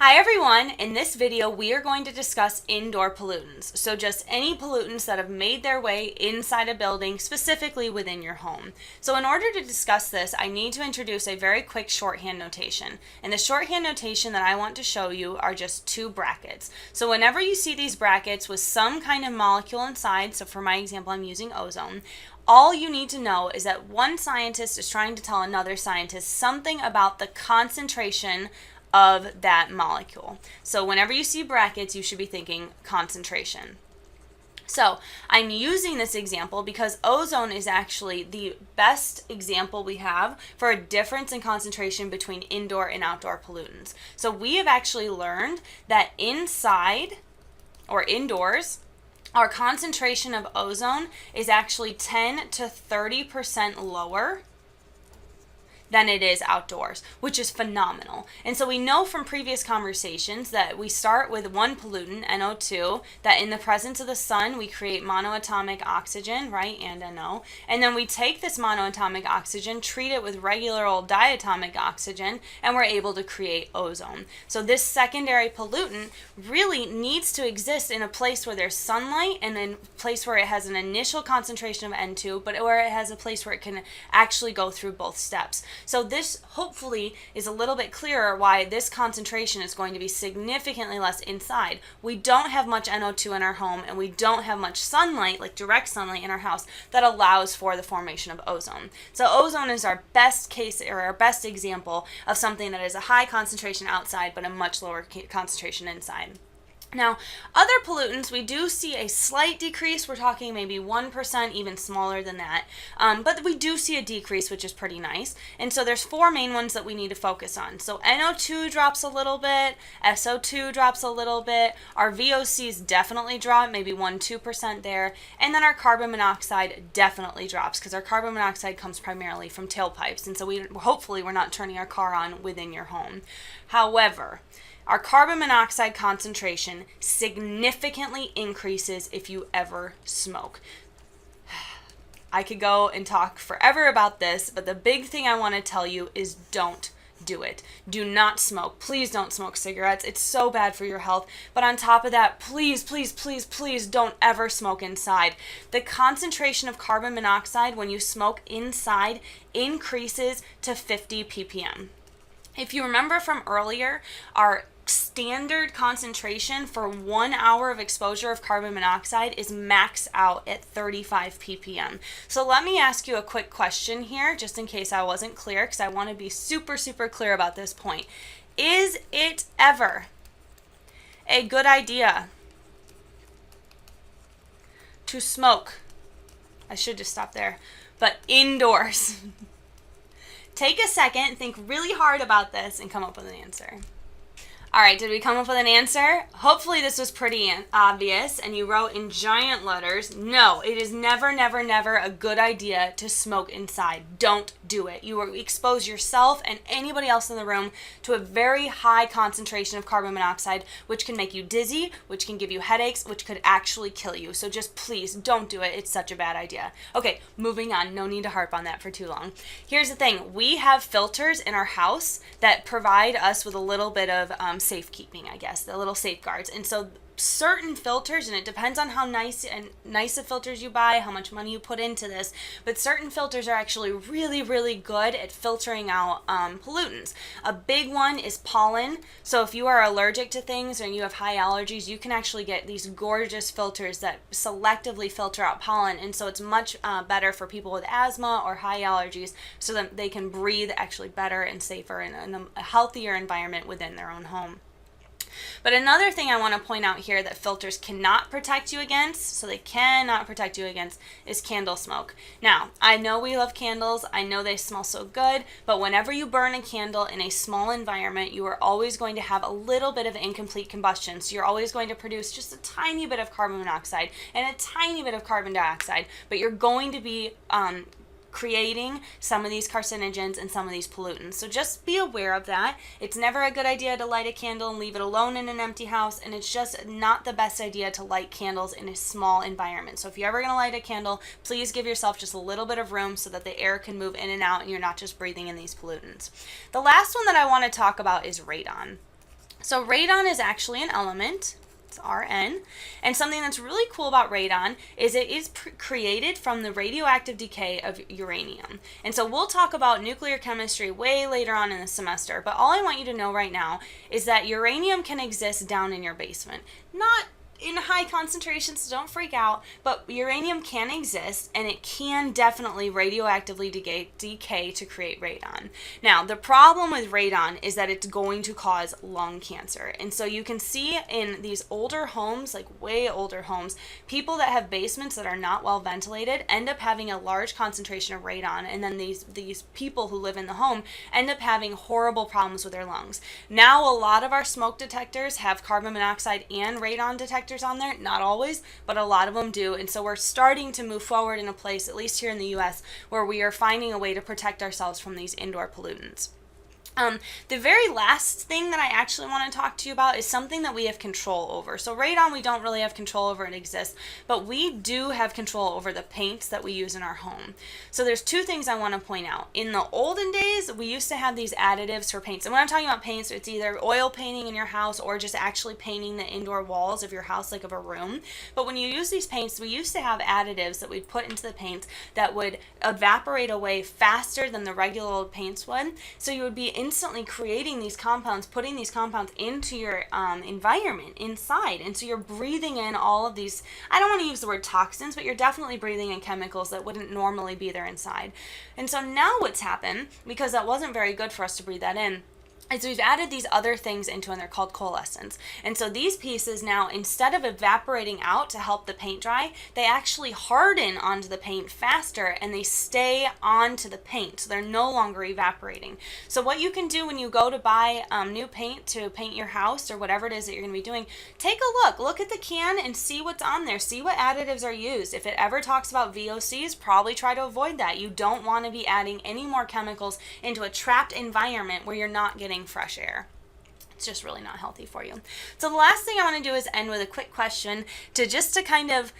Hi everyone! In this video we are going to discuss indoor pollutants, so just any pollutants that have made their way inside a building, specifically within your home. So in order to discuss this, I need to introduce a very quick shorthand notation. And the shorthand notation that I want to show you are just two brackets. So whenever you see these brackets with some kind of molecule inside, so for my example I'm using ozone, all you need to know is that one scientist is trying to tell another scientist something about the concentration of that molecule. So whenever you see brackets, you should be thinking concentration. So I'm using this example because ozone is actually the best example we have for a difference in concentration between indoor and outdoor pollutants. So we have actually learned that inside or indoors, our concentration of ozone is actually 10 to 30% lower than it is outdoors, which is phenomenal. And so we know from previous conversations that we start with one pollutant, NO2, that in the presence of the sun we create monoatomic oxygen, right, and NO, and then we take this monoatomic oxygen, treat it with regular old diatomic oxygen, and we're able to create ozone. So this secondary pollutant really needs to exist in a place where there's sunlight and in a place where it has an initial concentration of N2, but where it has a place where it can actually go through both steps. So this hopefully is a little bit clearer why this concentration is going to be significantly less inside. We don't have much NO2 in our home, and we don't have much sunlight, like direct sunlight in our house, that allows for the formation of ozone. So ozone is our best case or our best example of something that is a high concentration outside but a much lower concentration inside. Now, other pollutants, we do see a slight decrease. We're talking maybe 1%, even smaller than that. But we do see a decrease, which is pretty nice. And so there's four main ones that we need to focus on. So NO2 drops a little bit, SO2 drops a little bit, our VOCs definitely drop, maybe 1-2% there, and then our carbon monoxide definitely drops because our carbon monoxide comes primarily from tailpipes. And so hopefully we're not turning our car on within your home. However, our carbon monoxide concentration significantly increases if you ever smoke. I could go and talk forever about this, but the big thing I want to tell you is don't do it. Do not smoke. Please don't smoke cigarettes. It's so bad for your health. But on top of that, please, please, please, please don't ever smoke inside. The concentration of carbon monoxide when you smoke inside increases to 50 ppm. If you remember from earlier, our standard concentration for 1 hour of exposure of carbon monoxide is max out at 35 ppm. So let me ask you a quick question here, just in case I wasn't clear, because I want to be super, super clear about this point. Is it ever a good idea to smoke? I should just stop there. But indoors. Take a second, think really hard about this, and come up with an answer. All right, did we come up with an answer? Hopefully this was pretty obvious and you wrote in giant letters, no, it is never, never, never a good idea to smoke inside. Don't do it. You will expose yourself and anybody else in the room to a very high concentration of carbon monoxide, which can make you dizzy, which can give you headaches, which could actually kill you. So just please don't do it. It's such a bad idea. Okay, moving on. No need to harp on that for too long. Here's the thing. We have filters in our house that provide us with a little bit of safekeeping, I guess, the little safeguards. And so certain filters, and it depends on how nice of filters you buy, how much money you put into this, but certain filters are actually really, really good at filtering out pollutants. A big one is pollen. So if you are allergic to things or you have high allergies, you can actually get these gorgeous filters that selectively filter out pollen, and so it's much better for people with asthma or high allergies so that they can breathe actually better and safer in a healthier environment within their own home. But another thing I want to point out here that filters cannot protect you against, so they cannot protect you against, is candle smoke. Now, I know we love candles, I know they smell so good, but whenever you burn a candle in a small environment, you are always going to have a little bit of incomplete combustion. So you're always going to produce just a tiny bit of carbon monoxide and a tiny bit of carbon dioxide, but you're going to be creating some of these carcinogens and some of these pollutants. So just be aware of that. It's never a good idea to light a candle and leave it alone in an empty house, and it's just not the best idea to light candles in a small environment. So if you're ever going to light a candle, please give yourself just a little bit of room so that the air can move in and out and you're not just breathing in these pollutants. The last one that I want to talk about is radon. So radon is actually an element. It's Rn. And something that's really cool about radon is it is created from the radioactive decay of uranium. And so we'll talk about nuclear chemistry way later on in the semester, but all I want you to know right now is that uranium can exist down in your basement. Not in high concentrations, so don't freak out, but uranium can exist, and it can definitely radioactively decay to create radon. Now, the problem with radon is that it's going to cause lung cancer, and so you can see in these older homes, like way older homes, people that have basements that are not well ventilated end up having a large concentration of radon, and then these people who live in the home end up having horrible problems with their lungs. Now, a lot of our smoke detectors have carbon monoxide and radon detectors on there, not always, but a lot of them do, and so we're starting to move forward in a place, at least here in the US, where we are finding a way to protect ourselves from these indoor pollutants. The very last thing that I actually want to talk to you about is something that we have control over. So radon, we don't really have control over, it exists, but we do have control over the paints that we use in our home. So there's two things I want to point out. In the olden days, we used to have these additives for paints. And when I'm talking about paints, it's either oil painting in your house or just actually painting the indoor walls of your house, like of a room. But when you use these paints, we used to have additives that we'd put into the paints that would evaporate away faster than the regular old paints would. So you would be instantly creating these compounds, putting these compounds into your environment inside, and so you're breathing in all of these, I don't want to use the word toxins, but you're definitely breathing in chemicals that wouldn't normally be there inside. And so now what's happened, because that wasn't very good for us to breathe that in, is we've added these other things into, and they're called coalescents. And so these pieces now, instead of evaporating out to help the paint dry, they actually harden onto the paint faster, and they stay onto the paint, so they're no longer evaporating. So what you can do when you go to buy new paint to paint your house or whatever it is that you're going to be doing, take a look at the can and see what's on there, see what additives are used. If it ever talks about VOCs, probably try to avoid that. You don't want to be adding any more chemicals into a trapped environment where you're not getting fresh air. It's just really not healthy for you. So the last thing I want to do is end with a quick question to kind of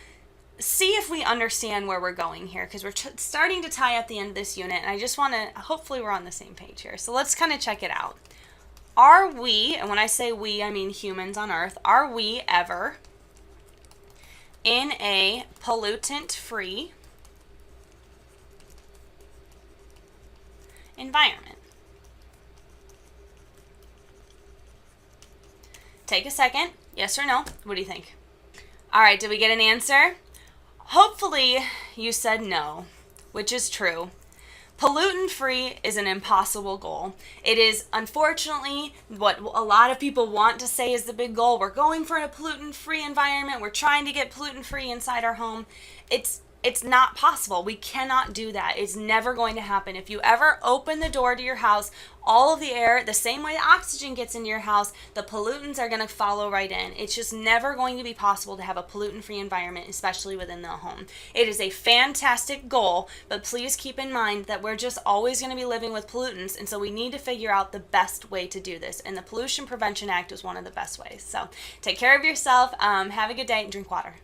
see if we understand where we're going here, because we're starting to tie up the end of this unit, and I just want to, hopefully we're on the same page here. So let's kind of check it out. Are we, and when I say we, I mean humans on Earth, are we ever in a pollutant-free environment? Take a second. Yes or no? What do you think? All right, did we get an answer? Hopefully you said no, which is true. Pollutant-free is an impossible goal. It is, unfortunately, what a lot of people want to say is the big goal. We're going for a pollutant-free environment. We're trying to get pollutant-free inside our home. It's not possible. We cannot do that. It's never going to happen. If you ever open the door to your house, all of the air, the same way the oxygen gets into your house, the pollutants are going to follow right in. It's just never going to be possible to have a pollutant-free environment, especially within the home. It is a fantastic goal, but please keep in mind that we're just always going to be living with pollutants, and so we need to figure out the best way to do this, and the Pollution Prevention Act is one of the best ways. So take care of yourself, have a good day, and drink water.